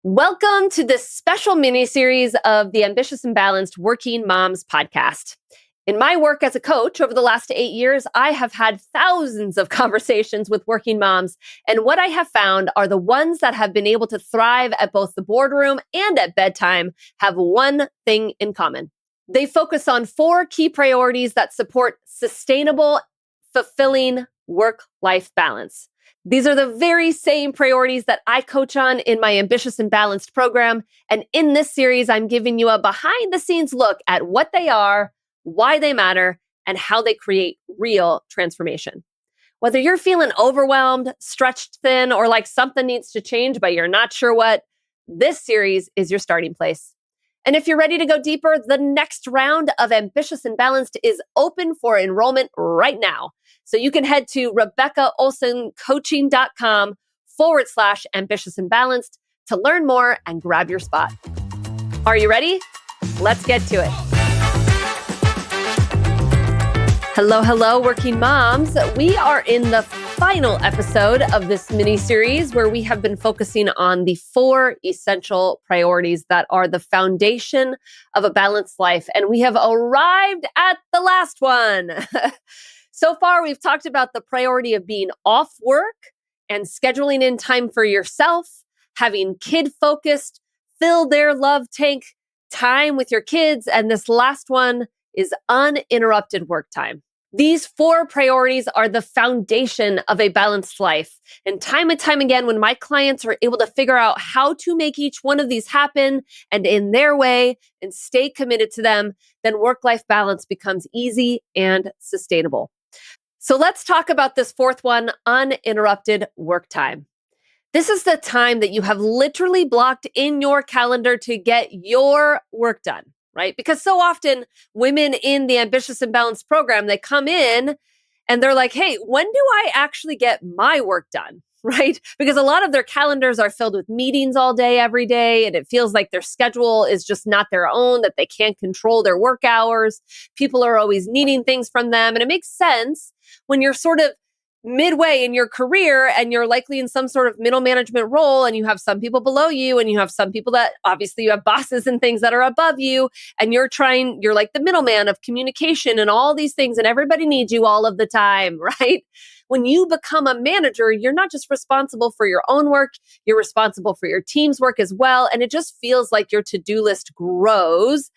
Welcome to this special mini-series of the Ambitious and Balanced Working Moms podcast. In my work as a coach over the last 8 years, I have had thousands of conversations with working moms. And what I have found are the ones that have been able to thrive at both the boardroom and at bedtime have one thing in common. They focus on 4 key priorities that support sustainable, fulfilling work-life balance. These are the very same priorities that I coach on in my Ambitious and Balanced program. And in this series, I'm giving you a behind the scenes look at what they are, why they matter, and how they create real transformation. Whether you're feeling overwhelmed, stretched thin, or like something needs to change, but you're not sure what, this series is your starting place. And if you're ready to go deeper, the next round of Ambitious and Balanced is open for enrollment right now. So you can head to RebeccaOlsonCoaching.com/ambitious and balanced to learn more and grab your spot. Are you ready? Let's get to it. Hello, working moms. We are in the final episode of this mini-series where we have been focusing on the 4 essential priorities that are the foundation of a balanced life. And we have arrived at the last one. So far, we've talked about the priority of being off work and scheduling in time for yourself, having kid-focused, fill their love tank time with your kids. And this last one is uninterrupted work time. These 4 priorities are the foundation of a balanced life. And time again, when my clients are able to figure out how to make each one of these happen and in their way and stay committed to them, then work-life balance becomes easy and sustainable. So let's talk about this 4th one, uninterrupted work time. This is the time that you have literally blocked in your calendar to get your work done, right? Because so often women in the Ambitious and Balanced program, they come in and they're like, hey, when do I actually get my work done? Right? Because a lot of their calendars are filled with meetings all day, every day, and it feels like their schedule is just not their own, that they can't control their work hours. People are always needing things from them. And it makes sense when you're sort of midway in your career and you're likely in some sort of middle management role and you have some people below you and you have some people that obviously you have bosses and things that are above you and you're like the middleman of communication and all these things and everybody needs you all of the time, right? When you become a manager, you're not just responsible for your own work, you're responsible for your team's work as well. And it just feels like your to-do list grows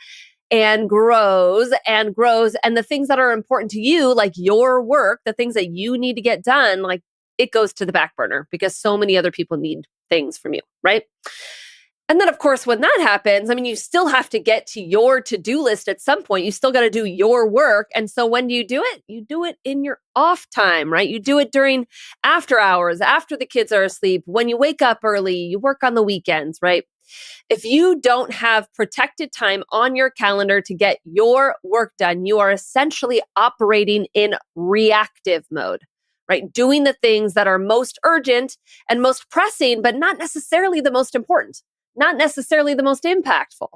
and grows and grows. And the things that are important to you, like your work, the things that you need to get done, like it goes to the back burner because so many other people need things from you, right? And then, of course, when that happens, you still have to get to your to-do list at some point. You still got to do your work. And so when do you do it? You do it in your off time, right? You do it during after hours, after the kids are asleep, when you wake up early, you work on the weekends, right? If you don't have protected time on your calendar to get your work done, you are essentially operating in reactive mode, right? Doing the things that are most urgent and most pressing, but not necessarily the most important, not necessarily the most impactful.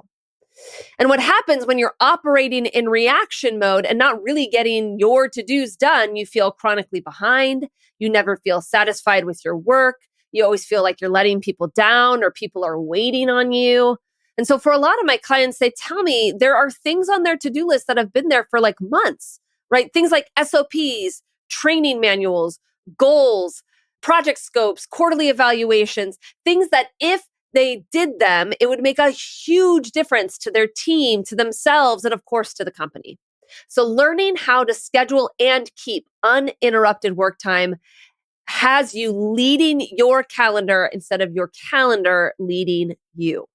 And what happens when you're operating in reaction mode and not really getting your to-dos done, you feel chronically behind. You never feel satisfied with your work. You always feel like you're letting people down or people are waiting on you. And so for a lot of my clients, they tell me there are things on their to-do list that have been there for like months, right? Things like SOPs, training manuals, goals, project scopes, quarterly evaluations, things that if they did them, it would make a huge difference to their team, to themselves, and of course to the company. So learning how to schedule and keep uninterrupted work time has you leading your calendar instead of your calendar leading you.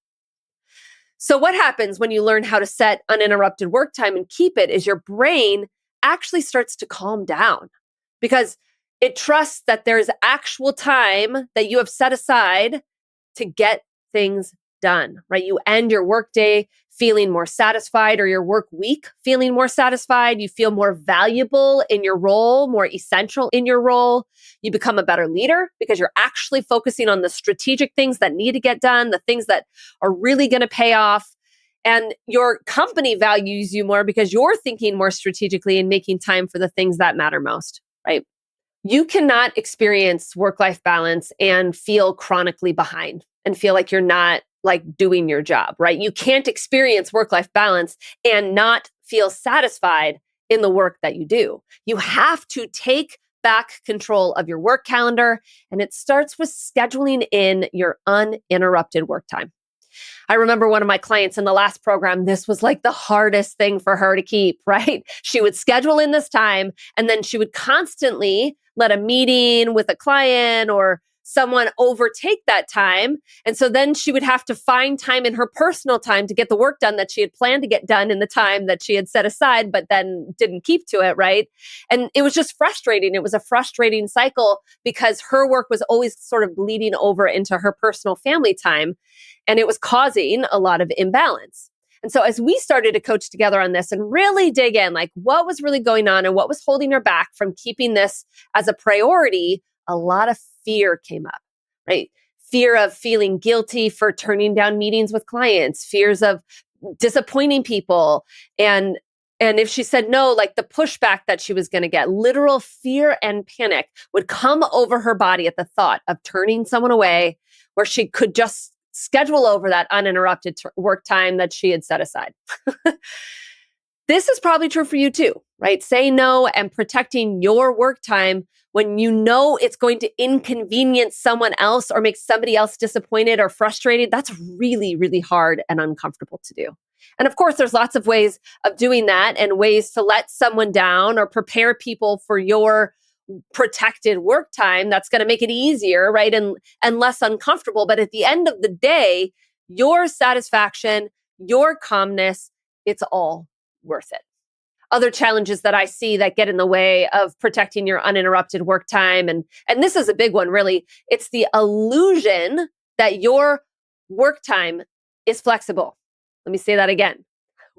So what happens when you learn how to set uninterrupted work time and keep it is your brain actually starts to calm down because it trusts that there's actual time that you have set aside to get things done, right? You end your workday feeling more satisfied or your work week feeling more satisfied. You feel more valuable in your role, more essential in your role. You become a better leader because you're actually focusing on the strategic things that need to get done, the things that are really going to pay off. And your company values you more because you're thinking more strategically and making time for the things that matter most, right? You cannot experience work-life balance and feel chronically behind and feel like you're not like doing your job, right? You can't experience work-life balance and not feel satisfied in the work that you do. You have to take back control of your work calendar, and it starts with scheduling in your uninterrupted work time. I remember one of my clients in the last program, this was like the hardest thing for her to keep, right? She would schedule in this time and then she would constantly let a meeting with a client or someone overtake that time. And so then she would have to find time in her personal time to get the work done that she had planned to get done in the time that she had set aside, but then didn't keep to it, right? And it was just frustrating. It was a frustrating cycle because her work was always sort of bleeding over into her personal family time. And it was causing a lot of imbalance. And so as we started to coach together on this and really dig in, like what was really going on and what was holding her back from keeping this as a priority, a lot of fear came up, right? Fear of feeling guilty for turning down meetings with clients, fears of disappointing people. And if she said no, like the pushback that she was going to get, literal fear and panic would come over her body at the thought of turning someone away where she could just schedule over that uninterrupted work time that she had set aside. This is probably true for you too, right? Say no and protecting your work time when you know it's going to inconvenience someone else or make somebody else disappointed or frustrated. That's really, really hard and uncomfortable to do. And of course, there's lots of ways of doing that and ways to let someone down or prepare people for your protected work time that's going to make it easier, right? And less uncomfortable. But at the end of the day, your satisfaction, your calmness, it's all worth it. Other challenges that I see that get in the way of protecting your uninterrupted work time, and this is a big one, really, it's the illusion that your work time is flexible. Let me say that again.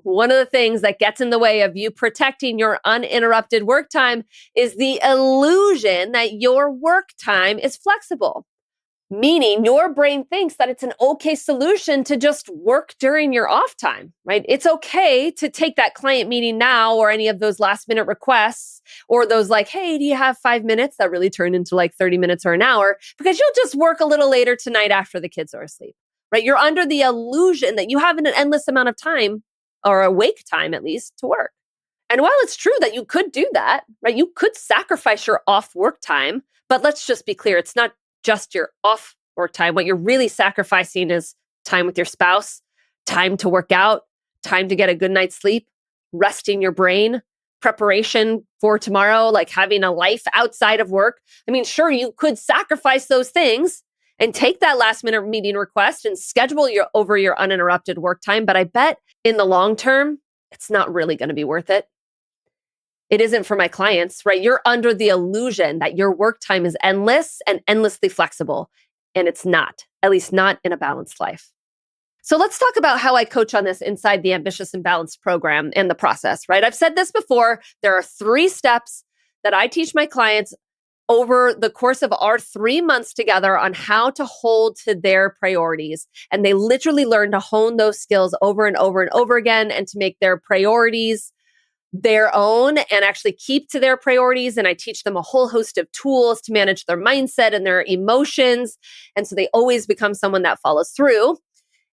One of the things that gets in the way of you protecting your uninterrupted work time is the illusion that your work time is flexible, meaning your brain thinks that it's an okay solution to just work during your off time, right? It's okay to take that client meeting now or any of those last minute requests or those like, hey, do you have 5 minutes that really turn into like 30 minutes or an hour because you'll just work a little later tonight after the kids are asleep, right? You're under the illusion that you have an endless amount of time or awake time at least to work. And while it's true that you could do that, right? You could sacrifice your off work time, but let's just be clear, it's not just your off work time. What you're really sacrificing is time with your spouse, time to work out, time to get a good night's sleep, resting your brain, preparation for tomorrow, like having a life outside of work. I mean, sure, you could sacrifice those things and take that last minute meeting request and schedule over your uninterrupted work time. But I bet in the long term, it's not really going to be worth it. It isn't for my clients, right? You're under the illusion that your work time is endless and endlessly flexible. And it's not, at least not in a balanced life. So let's talk about how I coach on this inside the Ambitious and Balanced program and the process, right? I've said this before. There are 3 steps that I teach my clients over the course of our 3 months together on how to hold to their priorities. And they literally learn to hone those skills over and over and over again and to make their priorities their own and actually keep to their priorities. And I teach them a whole host of tools to manage their mindset and their emotions. And so they always become someone that follows through.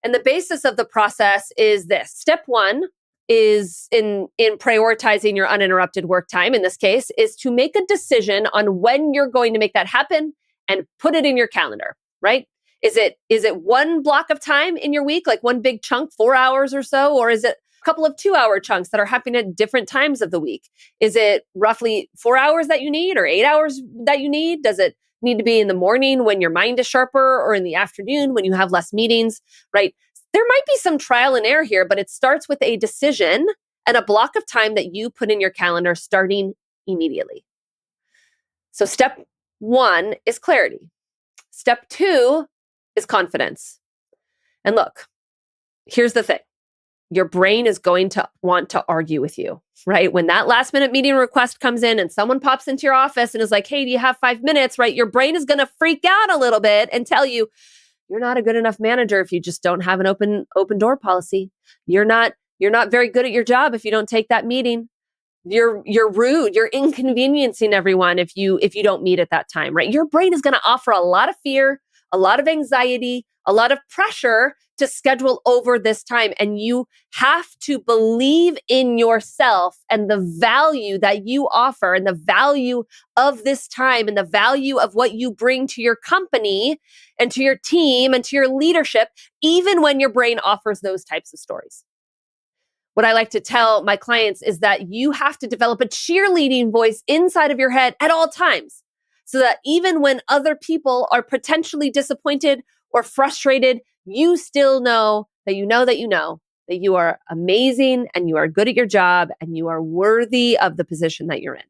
And the basis of the process is this. Step 1 is in prioritizing your uninterrupted work time, in this case, is to make a decision on when you're going to make that happen and put it in your calendar, right? Is it one block of time in your week, like one big chunk, 4 hours or so, or is it a couple of 2-hour chunks that are happening at different times of the week? Is it roughly 4 hours that you need or 8 hours that you need? Does it need to be in the morning when your mind is sharper or in the afternoon when you have less meetings, right? There might be some trial and error here, but it starts with a decision and a block of time that you put in your calendar starting immediately. So step 1 is clarity. Step 2 is confidence. And look, here's the thing. Your brain is going to want to argue with you, right? When that last minute meeting request comes in and someone pops into your office and is like, hey, do you have 5 minutes, right? Your brain is going to freak out a little bit and tell you, you're not a good enough manager if you just don't have an open door policy. You're not very good at your job if you don't take that meeting. You're rude, you're inconveniencing everyone if you don't meet at that time, right? Your brain is going to offer a lot of fear, a lot of anxiety, a lot of pressure to schedule over this time, and you have to believe in yourself and the value that you offer and the value of this time and the value of what you bring to your company and to your team and to your leadership, even when your brain offers those types of stories. What I like to tell my clients is that you have to develop a cheerleading voice inside of your head at all times, so that even when other people are potentially disappointed or frustrated, you still know that you know that you know that you are amazing and you are good at your job and you are worthy of the position that you're in.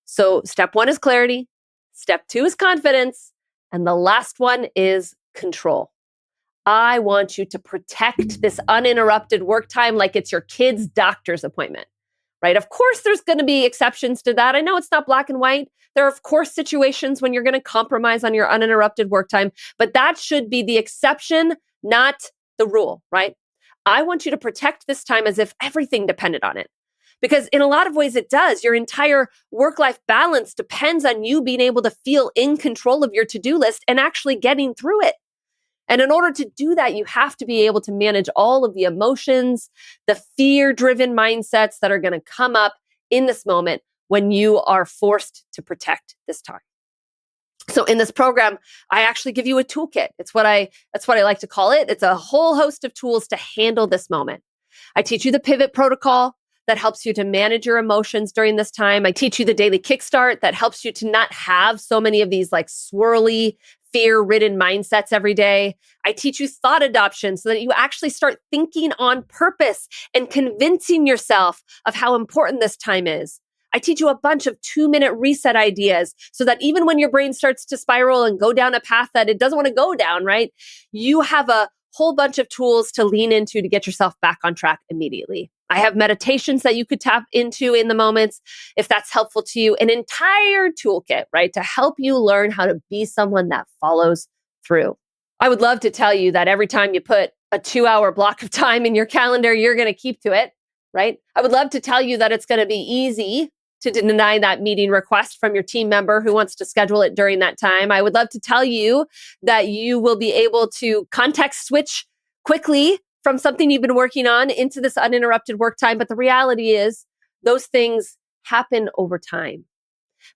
So step 1 is clarity. Step 2 is confidence. And the last one is control. I want you to protect this uninterrupted work time like it's your kid's doctor's appointment, right? Of course, there's going to be exceptions to that. I know it's not black and white. There are, of course, situations when you're going to compromise on your uninterrupted work time, but that should be the exception, not the rule, right? I want you to protect this time as if everything depended on it. Because in a lot of ways, it does. Your entire work-life balance depends on you being able to feel in control of your to-do list and actually getting through it. And in order to do that, you have to be able to manage all of the emotions, the fear-driven mindsets that are going to come up in this moment when you are forced to protect this time. So in this program, I actually give you a toolkit. That's what I like to call it. It's a whole host of tools to handle this moment. I teach you the pivot protocol that helps you to manage your emotions during this time. I teach you the daily kickstart that helps you to not have so many of these like swirly, fear-ridden mindsets every day. I teach you thought adoption so that you actually start thinking on purpose and convincing yourself of how important this time is. I teach you a bunch of 2-minute reset ideas so that even when your brain starts to spiral and go down a path that it doesn't want to go down, right? You have a whole bunch of tools to lean into to get yourself back on track immediately. I have meditations that you could tap into in the moments if that's helpful to you. An entire toolkit, right, to help you learn how to be someone that follows through. I would love to tell you that every time you put a 2-hour block of time in your calendar, you're going to keep to it, right? I would love to tell you that it's going to be easy to deny that meeting request from your team member who wants to schedule it during that time. I would love to tell you that you will be able to context switch quickly from something you've been working on into this uninterrupted work time. But the reality is those things happen over time.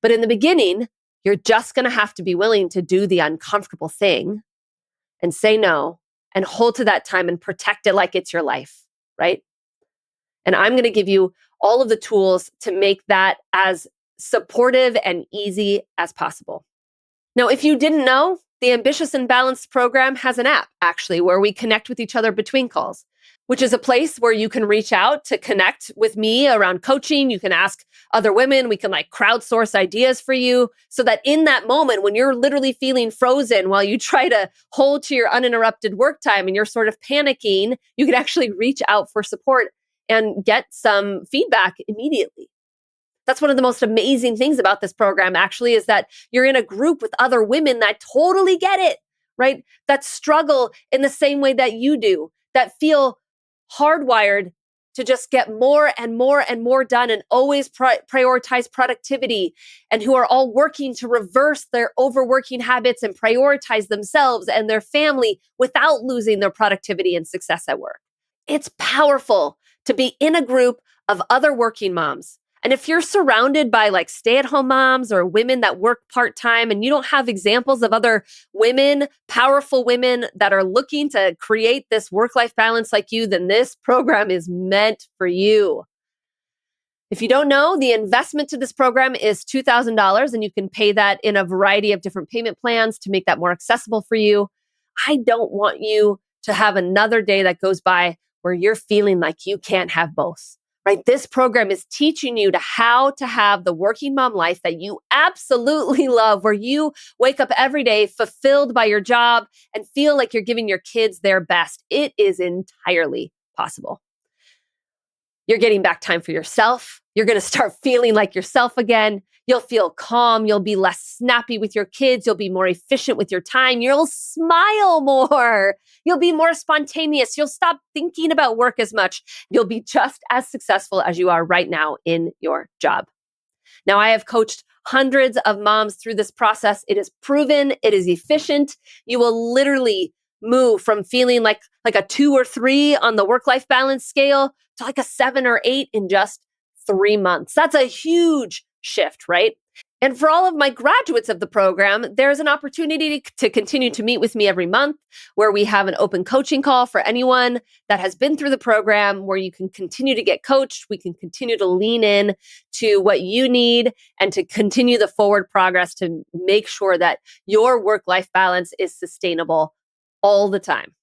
But in the beginning, you're just going to have to be willing to do the uncomfortable thing and say no and hold to that time and protect it like it's your life, right? And I'm going to give you all of the tools to make that as supportive and easy as possible. Now, if you didn't know, the Ambitious and Balanced program has an app, actually, where we connect with each other between calls, which is a place where you can reach out to connect with me around coaching. You can ask other women. We can like crowdsource ideas for you so that in that moment, when you're literally feeling frozen while you try to hold to your uninterrupted work time and you're sort of panicking, you can actually reach out for support and get some feedback immediately. That's one of the most amazing things about this program, actually, is that you're in a group with other women that totally get it, right? That struggle in the same way that you do, that feel hardwired to just get more and more and more done and always prioritize productivity, and who are all working to reverse their overworking habits and prioritize themselves and their family without losing their productivity and success at work. It's powerful to be in a group of other working moms. And if you're surrounded by like stay-at-home moms or women that work part-time and you don't have examples of other women, powerful women that are looking to create this work-life balance like you, then this program is meant for you. If you don't know, the investment to this program is $2,000, and you can pay that in a variety of different payment plans to make that more accessible for you. I don't want you to have another day that goes by where you're feeling like you can't have both, right? This program is teaching you how to have the working mom life that you absolutely love, where you wake up every day fulfilled by your job and feel like you're giving your kids their best. It is entirely possible. You're getting back time for yourself. You're going to start feeling like yourself again. You'll feel calm. You'll be less snappy with your kids. You'll be more efficient with your time. You'll smile more. You'll be more spontaneous. You'll stop thinking about work as much. You'll be just as successful as you are right now in your job. Now, I have coached hundreds of moms through this process. It is proven. It is efficient. You will literally move from feeling like a 2 or 3 on the work-life balance scale to like a 7 or 8 in just 3 months. That's a huge shift, right? And for all of my graduates of the program, there's an opportunity to continue to meet with me every month where we have an open coaching call for anyone that has been through the program where you can continue to get coached. We can continue to lean in to what you need and to continue the forward progress to make sure that your work-life balance is sustainable all the time.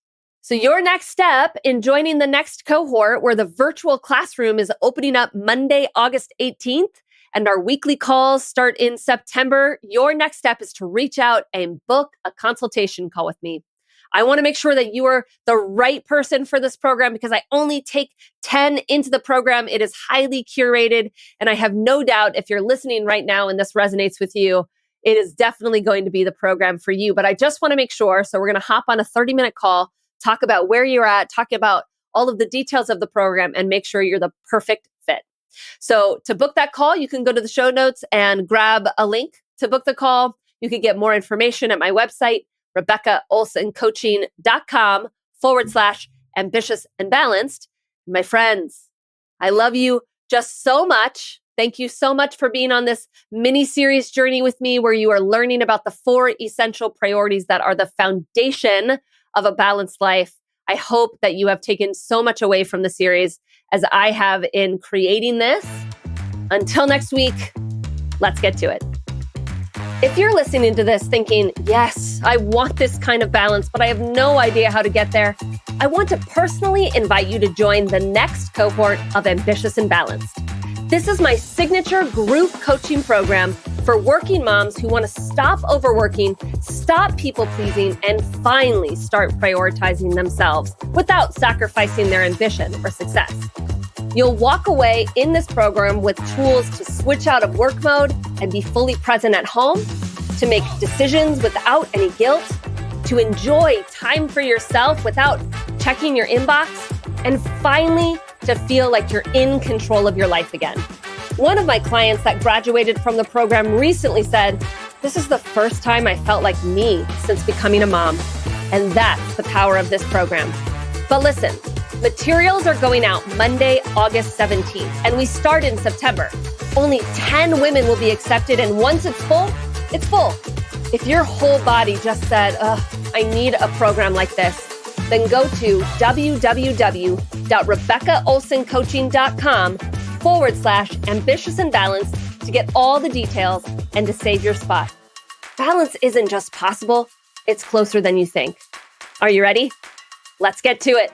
So your next step in joining the next cohort where the virtual classroom is opening up Monday, August 18th, and our weekly calls start in September, your next step is to reach out and book a consultation call with me. I want to make sure that you are the right person for this program because I only take 10 into the program. It is highly curated, and I have no doubt if you're listening right now and this resonates with you, it is definitely going to be the program for you. But I just want to make sure, so we're going to hop on a 30-minute call, talk about where you're at, talk about all of the details of the program, and make sure you're the perfect fit. So to book that call, you can go to the show notes and grab a link to book the call. You can get more information at my website, RebeccaOlsonCoaching.com/ambitious and balanced. My friends, I love you just so much. Thank you so much for being on this mini series journey with me where you are learning about the 4 essential priorities that are the foundation of a balanced life. I hope that you have taken so much away from the series as I have in creating this. Until next week, let's get to it. If you're listening to this thinking, yes, I want this kind of balance, but I have no idea how to get there, I want to personally invite you to join the next cohort of Ambitious and Balanced. This is my signature group coaching program for working moms who want to stop overworking, stop people-pleasing, and finally start prioritizing themselves without sacrificing their ambition or success. You'll walk away in this program with tools to switch out of work mode and be fully present at home, to make decisions without any guilt, to enjoy time for yourself without checking your inbox, and finally, to feel like you're in control of your life again. One of my clients that graduated from the program recently said, "This is the first time I felt like me since becoming a mom." And that's the power of this program. But listen, materials are going out Monday, August 17th, and we start in September. Only 10 women will be accepted, and once it's full, it's full. If your whole body just said, I need a program like this, then go to www.RebeccaOlsonCoaching.com/ambitious and balanced to get all the details and to save your spot. Balance isn't just possible, it's closer than you think. Are you ready? Let's get to it.